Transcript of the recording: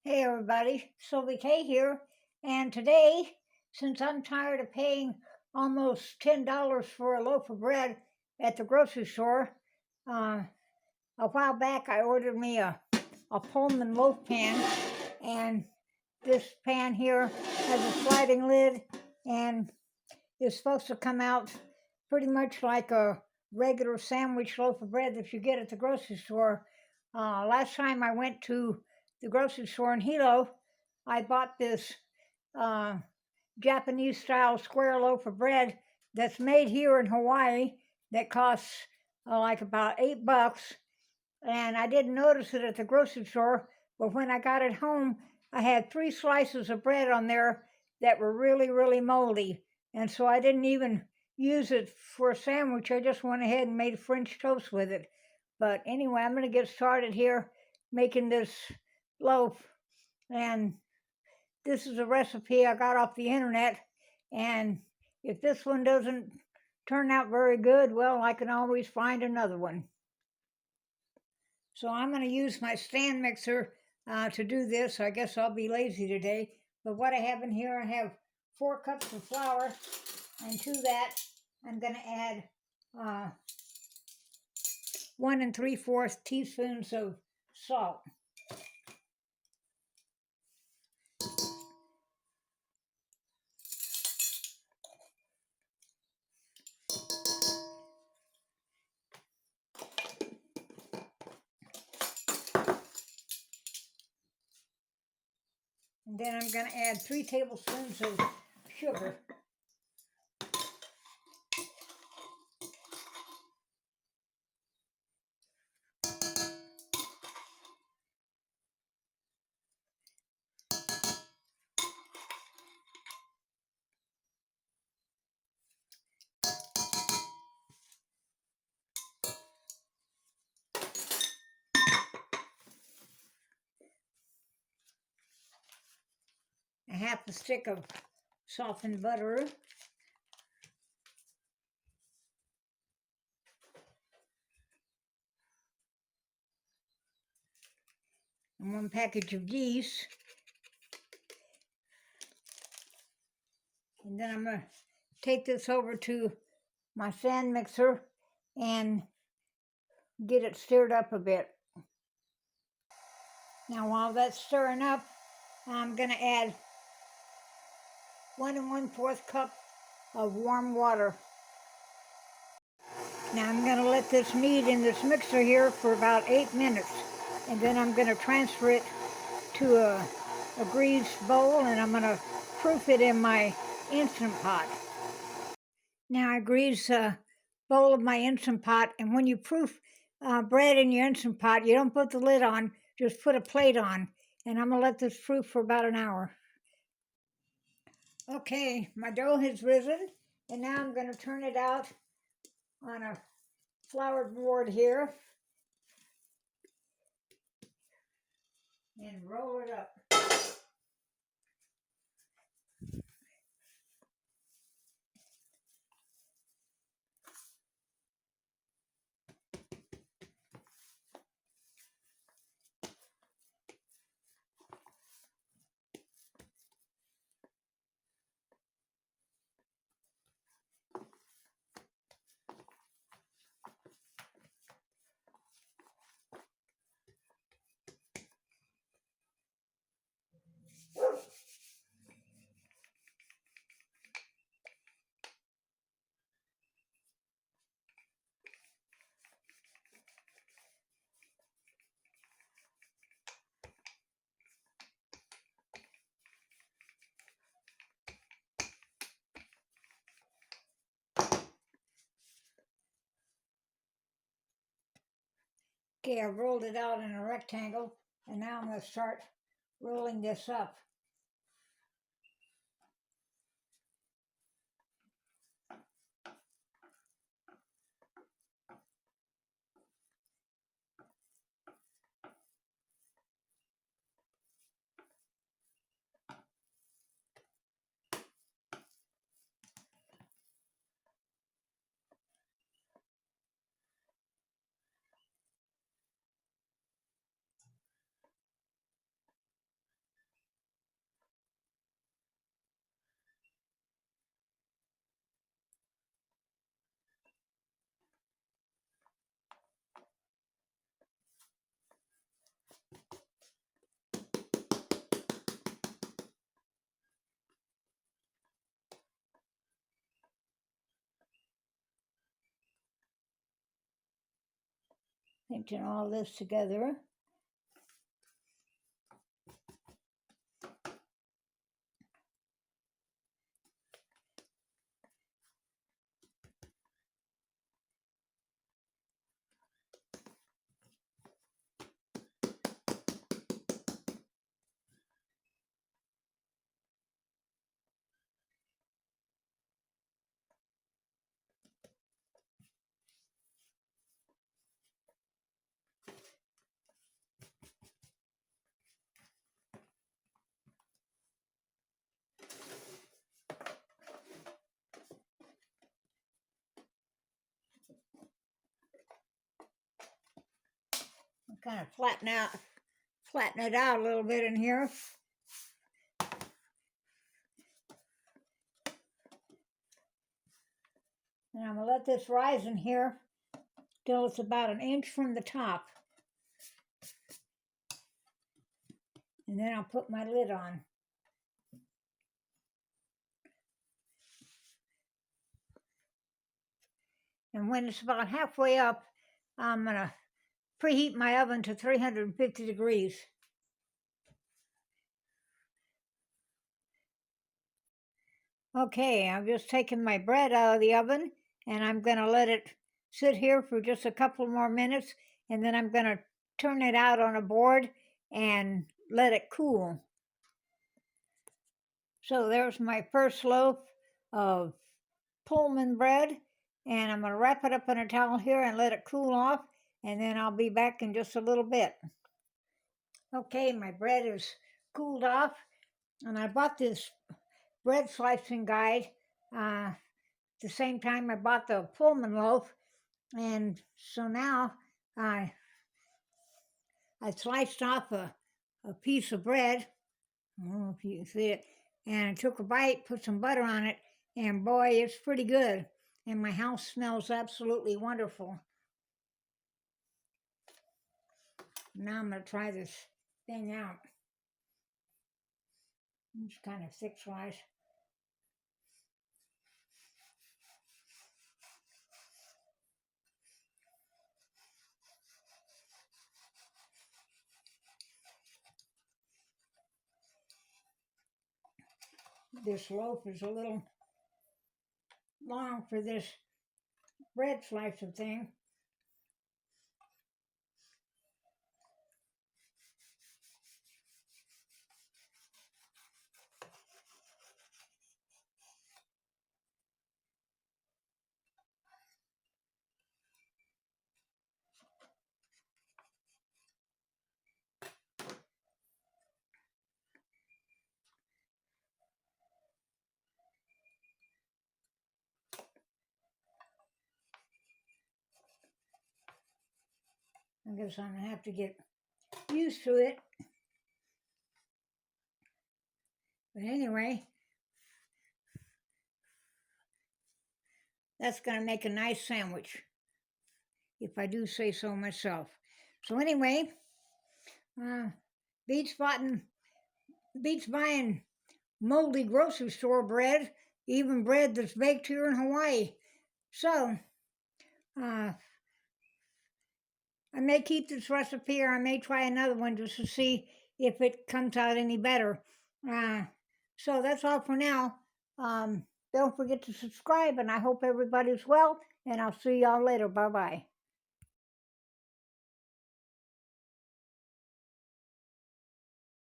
Hey everybody, Sylvie K here, and today, since I'm tired of paying almost $10 for a loaf of bread at the grocery store, uh, a while back I ordered me a Pullman loaf pan, and this pan here has a sliding lid and is supposed to come out pretty much like a regular sandwich loaf of bread that you get at the grocery store. Last time I went to the grocery store in Hilo, I bought this uh, Japanese style square loaf of bread that's made here in Hawaii that costs like about $8. And I didn't notice it at the grocery store, but when I got it home, I had 3 slices of bread on there that were really, really moldy. And so I didn't even use it for a sandwich. I just went ahead and made French toast with it. But anyway, I'm going to get started here making this loaf. And this is a recipe I got off the internet. And if this one doesn't turn out very good, well, I can always find another one. So I'm going to use my stand mixer to do this. I guess I'll be lazy today. But what I have in here, I have 4 cups of flour. And to that, I'm going to add 1 3/4 teaspoons of salt. And then I'm going to add 3 tablespoons of sugar. A half a stick of softened butter. And 1 package of yeast. And then I'm going to take this over to my stand mixer and get it stirred up a bit. Now while that's stirring up, I'm going to add 1 1/4 cup of warm water. Now I'm going to let this knead in this mixer here for about 8 minutes. And then I'm going to transfer it to a greased bowl, and I'm going to proof it in my Instant Pot. Now I grease a bowl of my Instant Pot, and when you proof bread in your Instant Pot, you don't put the lid on, just put a plate on. And I'm going to let this proof for about an hour. Okay, my dough has risen, and now I'm going to turn it out on a floured board here and roll it up. Okay, I've rolled it out in a rectangle, and now I'm going to start rolling this up. Mixing all this together. Kind of flatten it out a little bit in here. And I'm going to let this rise in here till it's about an inch from the top. And then I'll put my lid on. And when it's about halfway up, I'm going to preheat my oven to 350 degrees. Okay, I've just taken my bread out of the oven, and I'm going to let it sit here for just a couple more minutes, and then I'm going to turn it out on a board and let it cool. So there's my first loaf of Pullman bread, and I'm going to wrap it up in a towel here and let it cool off, and then I'll be back in just a little bit. Okay, my bread is cooled off, and I bought this bread slicing guide the same time I bought the Pullman loaf, and so now I sliced off a piece of bread. I don't know if you can see it, and I took a bite, put some butter on it, and boy, it's pretty good. And my house smells absolutely wonderful. Now I'm going to try this thing out. It's kind of thick slice. This loaf is a little long for this bread slicer thing. I guess I'm going to have to get used to it. But anyway, that's going to make a nice sandwich, if I do say so myself. So anyway, beats buying moldy grocery store bread, even bread that's baked here in Hawaii. So, I may keep this recipe, or I may try another one just to see if it comes out any better. So that's all for now. Don't forget to subscribe, and I hope everybody's well, and I'll see y'all later. Bye-bye.